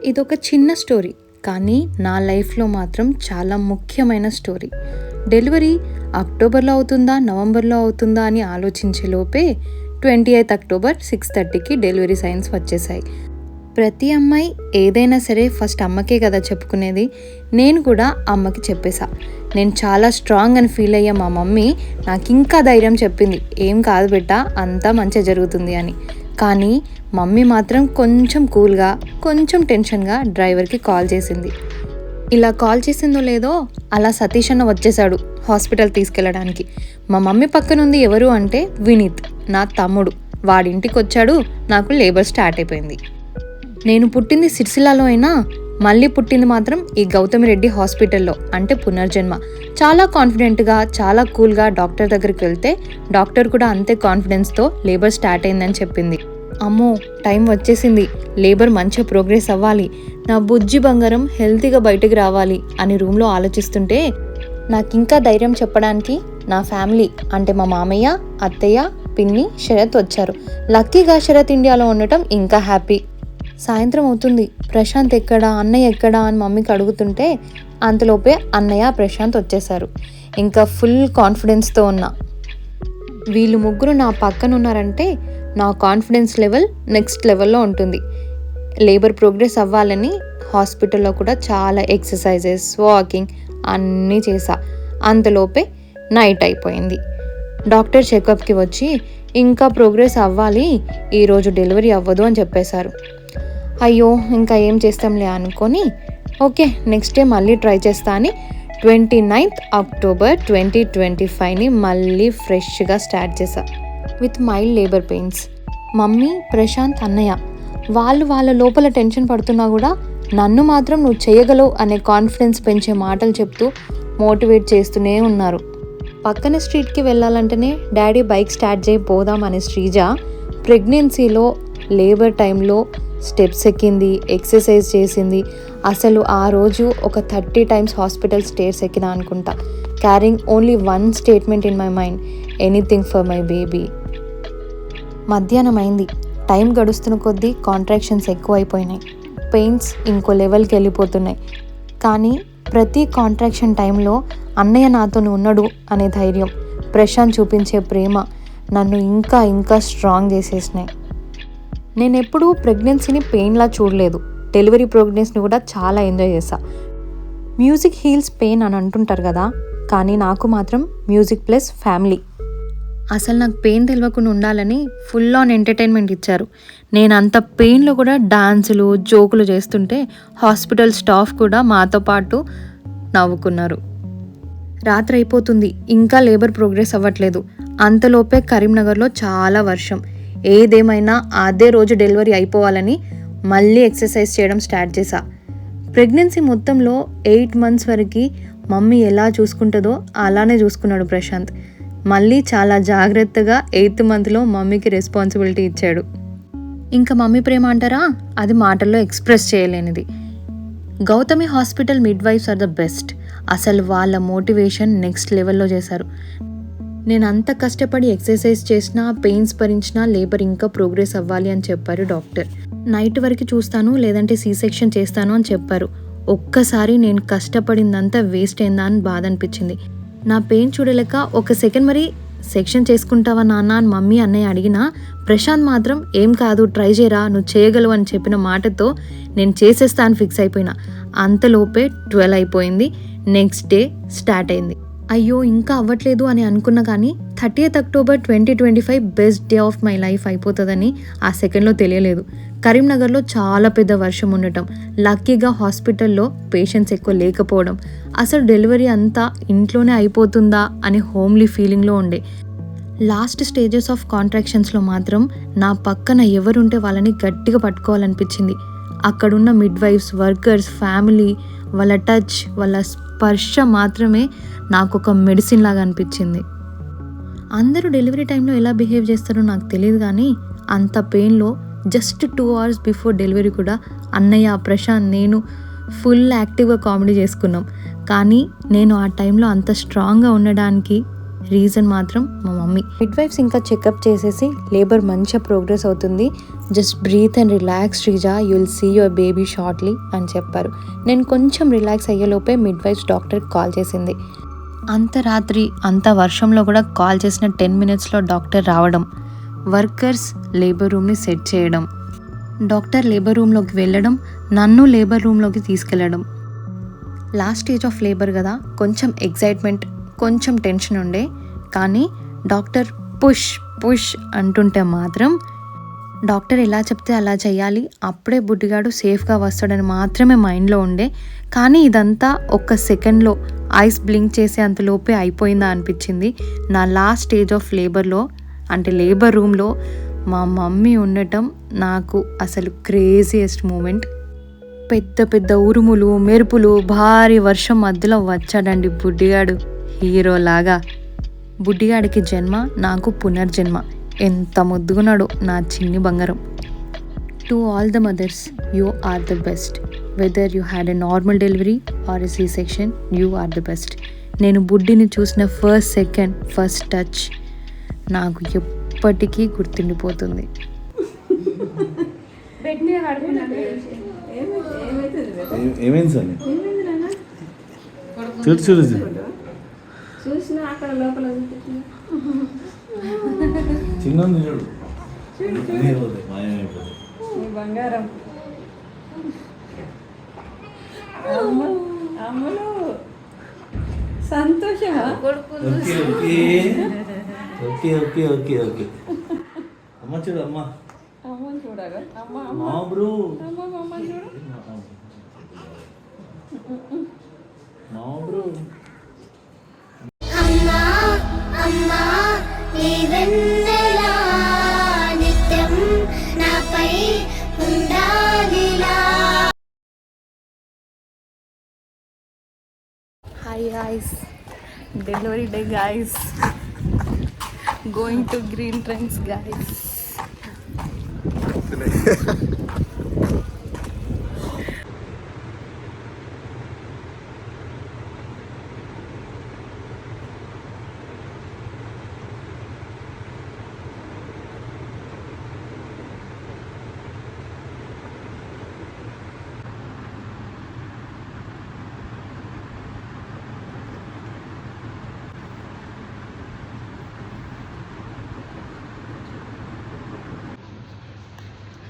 ఇదొక చిన్న స్టోరీ, కానీ నా లైఫ్లో మాత్రం చాలా ముఖ్యమైన స్టోరీ. డెలివరీ అక్టోబర్లో అవుతుందా నవంబర్లో అవుతుందా అని ఆలోచించే లోపే 28 అక్టోబర్ 6:30కి డెలివరీ సైన్స్ వచ్చేసాయి. ప్రతి అమ్మాయి ఏదైనా సరే ఫస్ట్ అమ్మకే కదా చెప్పుకునేది. నేను కూడా అమ్మకి చెప్పేశా. నేను చాలా స్ట్రాంగ్ అని ఫీల్ అయ్యా. మా మమ్మీ నాకు ఇంకా ధైర్యం చెప్పింది, ఏం కాదు బిడ్డ, అంతా మంచిగా జరుగుతుంది అని. కానీ మమ్మీ మాత్రం కొంచెం కూల్గా, కొంచెం టెన్షన్గా డ్రైవర్కి కాల్ చేసింది. ఇలా కాల్ చేసిందో లేదో అలా సతీష్ అన్న వచ్చేసాడు హాస్పిటల్ తీసుకెళ్ళడానికి. మా మమ్మీ పక్కనుంది ఎవరు అంటే వినీత్, నా తమ్ముడు. వాడింటికి వచ్చాడు. నాకు లేబర్ స్టార్ట్ అయిపోయింది. నేను పుట్టింది సిరిసిల్లాలో అయినా మళ్ళీ పుట్టింది మాత్రం ఈ గౌతమి రెడ్డి హాస్పిటల్లో, అంటే పునర్జన్మ. చాలా కాన్ఫిడెంట్గా, చాలా కూల్గా డాక్టర్ దగ్గరికి వెళ్తే డాక్టర్ కూడా అంతే కాన్ఫిడెన్స్తో లేబర్ స్టార్ట్ అయిందని చెప్పింది. అమ్మో, టైం వచ్చేసింది, లేబర్ మంచిగా ప్రోగ్రెస్ అవ్వాలి, నా బుజ్జి బంగారం హెల్తీగా బయటికి రావాలి అని రూమ్లో ఆలోచిస్తుంటే నాకు ఇంకా ధైర్యం చెప్పడానికి నా ఫ్యామిలీ అంటే మా మామయ్య, అత్తయ్య, పిన్ని, శరత్ వచ్చారు. లక్కీగా శరత్ ఇండియాలో ఉండటం ఇంకా హ్యాపీ. సాయంత్రం అవుతుంది. ప్రశాంత్ ఎక్కడా, అన్నయ్య ఎక్కడా అని మమ్మీకి అడుగుతుంటే అంతలోపే అన్నయ్య, ప్రశాంత్ వచ్చేసారు. ఇంకా ఫుల్ కాన్ఫిడెన్స్తో ఉన్నా. వీళ్ళు ముగ్గురు నా పక్కన ఉన్నారంటే నా కాన్ఫిడెన్స్ లెవెల్ నెక్స్ట్ లెవెల్లో ఉంటుంది. లేబర్ ప్రోగ్రెస్ అవ్వాలని హాస్పిటల్లో కూడా చాలా ఎక్సర్సైజెస్, వాకింగ్ అన్నీ చేశా. అంతలోపే నైట్ అయిపోయింది. డాక్టర్ చెకప్కి వచ్చి ఇంకా ప్రోగ్రెస్ అవ్వాలి, ఈరోజు డెలివరీ అవ్వదు అని చెప్పేశారు. అయ్యో, ఇంకా ఏం చేస్తాంలే అనుకొని ఓకే నెక్స్ట్ డే మళ్ళీ ట్రై చేస్తా అని 29th అక్టోబర్ 2025ని మళ్ళీ ఫ్రెష్గా స్టార్ట్ చేశా with mild labour pains. Mummy, Prashant, అన్నయ్య వాళ్ళు వాళ్ళ లోపల టెన్షన్ పడుతున్నా కూడా నన్ను మాత్రం నువ్వు చేయగలవు అనే కాన్ఫిడెన్స్ పెంచే మాటలు చెప్తూ మోటివేట్ చేస్తూనే ఉన్నారు. పక్కన స్ట్రీట్కి వెళ్ళాలంటేనే డాడీ బైక్ స్టార్ట్ చేయి పోదాం అనే శ్రీజ ప్రెగ్నెన్సీలో లేబర్ టైంలో స్టెప్స్ ఎక్కింది, ఎక్సర్సైజ్ చేసింది. అసలు ఆ రోజు ఒక 30 times హాస్పిటల్ స్టేర్స్ ఎక్కినా అనుకుంటా. Carrying only one statement in my mind, anything for my baby. మధ్యాహ్నం అయింది. టైం గడుస్తున్న కొద్దీ కాంట్రాక్షన్స్ ఎక్కువైపోయినాయి. పెయిన్స్ ఇంకో లెవెల్కి వెళ్ళిపోతున్నాయి. కానీ ప్రతి కాంట్రాక్షన్ టైంలో అన్నయ్య నాతో ఉన్నాడు అనే ధైర్యం, ప్రశాంత్ చూపించే ప్రేమ నన్ను ఇంకా ఇంకా స్ట్రాంగ్ చేసేసినాయి. నేను ఎప్పుడూ ప్రెగ్నెన్సీని పెయిన్లా చూడలేదు. డెలివరీ ప్రోగ్రెస్ని కూడా చాలా ఎంజాయ్ చేశా. మ్యూజిక్ హీల్స్ పెయిన్ అని అంటుంటారు కదా, కానీ నాకు మాత్రం మ్యూజిక్ ప్లస్ ఫ్యామిలీ. అసలు నాకు పెయిన్ తెలియకుండా ఉండాలని ఫుల్ ఆన్ ఎంటర్టైన్మెంట్ ఇచ్చారు. నేను అంత పెయిన్లో కూడా డాన్సులు, జోకులు చేస్తుంటే హాస్పిటల్ స్టాఫ్ కూడా మాతో పాటు నవ్వుకున్నారు. రాత్రి అయిపోతుంది, ఇంకా లేబర్ ప్రోగ్రెస్ అవ్వట్లేదు. అంతలోపే కరీంనగర్లో చాలా వర్షం. ఏదేమైనా అదే రోజు డెలివరీ అయిపోవాలని మళ్ళీ ఎక్సర్సైజ్ చేయడం స్టార్ట్ చేశా. ప్రెగ్నెన్సీ మొత్తంలో 8 months వరకు మమ్మీ ఎలా చూసుకుంటుందో అలానే చూసుకున్నాడు ప్రశాంత్. మళ్ళీ చాలా జాగ్రత్తగా 8th monthలో మమ్మీకి రెస్పాన్సిబిలిటీ ఇచ్చాడు. ఇంకా మమ్మీ ప్రేమ అంటారా, అది మాటల్లో ఎక్స్ప్రెస్ చేయలేనిది. Gautami hospital midwives are the best. అసలు వాళ్ళ మోటివేషన్ నెక్స్ట్ లెవెల్లో చేశారు. నేను అంత కష్టపడి ఎక్సర్సైజ్ చేసినా, పెయిన్స్ భరించినా లేబర్ ఇంకా ప్రోగ్రెస్ అవ్వాలి అని చెప్పారు డాక్టర్. నైట్ వరకు చూస్తాను, లేదంటే C-section చేస్తాను అని చెప్పారు. ఒక్కసారి నేను కష్టపడిందంతా వేస్ట్ అయిందా అని బాధ అనిపించింది. నా పెయిన్ చూడలేక ఒక సెకండ్ మరి సెక్షన్ చేసుకుంటావా నాన్న అని మమ్మీ, అన్నయ్య అడిగినా ప్రశాంత్ మాత్రం ఏం కాదు, ట్రై చేయరా, నువ్వు చేయగలవు అని చెప్పిన మాటతో నేను చేసేస్తా అని ఫిక్స్ అయిపోయినా. అంతలోపే 12 అయిపోయింది. నెక్స్ట్ డే స్టార్ట్ అయింది. అయ్యో ఇంకా అవ్వట్లేదు అని అనుకున్నా, కానీ 30th October 2025 best day of my life అయిపోతుందని ఆ సెకండ్లో తెలియలేదు. కరీంనగర్లో చాలా పెద్ద వర్షం ఉండటం, లక్కీగా హాస్పిటల్లో పేషెంట్స్ ఎక్కువ లేకపోవడం, అసలు డెలివరీ అంతా ఇంట్లోనే అయిపోతుందా అనే హోమ్లీ ఫీలింగ్లో ఉండే. లాస్ట్ స్టేజెస్ ఆఫ్ కాంట్రాక్షన్స్లో మాత్రం నా పక్కన ఎవరుంటే వాళ్ళని గట్టిగా పట్టుకోవాలనిపించింది. అక్కడున్న మిడ్ వైఫ్స్, వర్కర్స్, ఫ్యామిలీ, వాళ్ళ టచ్, వాళ్ళ స్పర్శ మాత్రమే నాకు ఒక మెడిసిన్ లాగా అనిపించింది. అందరూ డెలివరీ టైంలో ఎలా బిహేవ్ చేస్తారో నాకు తెలియదు, కానీ అంత పెయిన్లో జస్ట్ 2 hours బిఫోర్ డెలివరీ కూడా అన్నయ్య, ప్రశాంత్, నేను ఫుల్ యాక్టివ్గా కామెడీ చేసుకున్నాం. కానీ నేను ఆ టైంలో అంత స్ట్రాంగ్గా ఉండడానికి రీజన్ మాత్రం మా మమ్మీ. మిడ్వైఫ్స్ ఇంకా చెకప్ చేసేసి లేబర్ మంచిగా ప్రోగ్రెస్ అవుతుంది, just breathe and relax Srija, you will see your baby shortly అని చెప్పారు. నేను కొంచెం రిలాక్స్ అయ్యేలోపే మిడ్వైఫ్స్ డాక్టర్కి కాల్ చేసింది. అంత రాత్రి అంత వర్షంలో కూడా కాల్ చేసిన 10 minutesలో డాక్టర్ రావడం, వర్కర్స్ లేబర్ రూమ్ని సెట్ చేయడం, డాక్టర్ లేబర్ రూమ్లోకి వెళ్ళడం, నన్ను లేబర్ రూమ్లోకి తీసుకెళ్ళడం. లాస్ట్ స్టేజ్ ఆఫ్ లేబర్ కదా, కొంచెం ఎగ్జైట్మెంట్, కొంచెం టెన్షన్ ఉండే. కానీ డాక్టర్ పుష్ పుష్ అంటుంటే మాత్రం డాక్టర్ ఎలా చెప్తే అలా చేయాలి, అప్పుడే బుడ్డిగాడు సేఫ్గా వస్తాడని మాత్రమే మైండ్లో ఉండే. కానీ ఇదంతా ఒక్క సెకండ్లో ఐస్ బ్లింక్ చేసే అంతలోపే అయిపోయిందా అనిపించింది. నా లాస్ట్ స్టేజ్ ఆఫ్ లేబర్లో అంటే లేబర్ రూమ్లో మా మమ్మీ ఉండటం నాకు అసలు క్రేజియస్ట్ మూమెంట్. పెద్ద పెద్ద ఉరుములు, మెరుపులు, భారీ వర్షం మధ్యలో వచ్చాడండి బుడ్డిగాడు హీరోలాగా. బుడ్డిగాడికి జన్మ నాకు పునర్జన్మ. ఎంత ముద్దుగున్నాడు నా చిన్ని బంగారం. To all the mothers, you are the best. Whether you had a normal delivery or a C section, you are the best. నేను బుడ్డిని చూసిన ఫస్ట్ సెకండ్, ఫస్ట్ టచ్ నాకు ఎప్పటికీ గుర్తుండిపోతుంది. ఏమైంది సార్? చూడు చూడు చూసిన అక్కడ లోపల చిన్న చూడు మాయమైపోతుంది బంగారం. అమ్మలు సంతోషమా? Okay okay okay okay okay. అమ్మ చూడు అమ్మ, అమ్మని చూడగా అమ్మ మా బ్రో, అమ్మ చూడు మా బ్రో. అమ్మా అమ్మా నీ వెన్నెలా నిత్యం నాపై ఉండాలిలా. Hi guys, delivery day guys, going to Green Trends guys.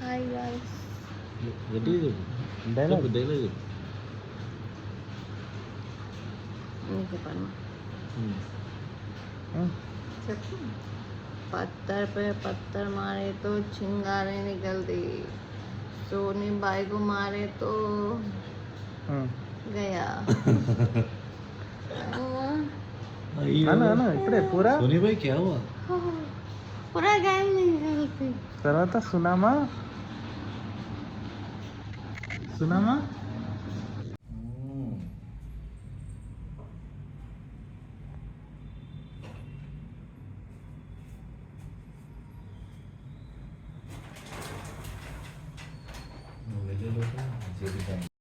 Hi guys. Dialogue నీకు పని చెప్పు. पत्थर पे पत्थर मारे तो चिंगारी निकलती, सोनी बाई को मारे तो गया. इकडे पुरा सोनी भाई क्या हुआ? पूरा गाय निकलती. తర్వాత సునామా సునామా నువ్వు వెళ్ళే లోపల చేతి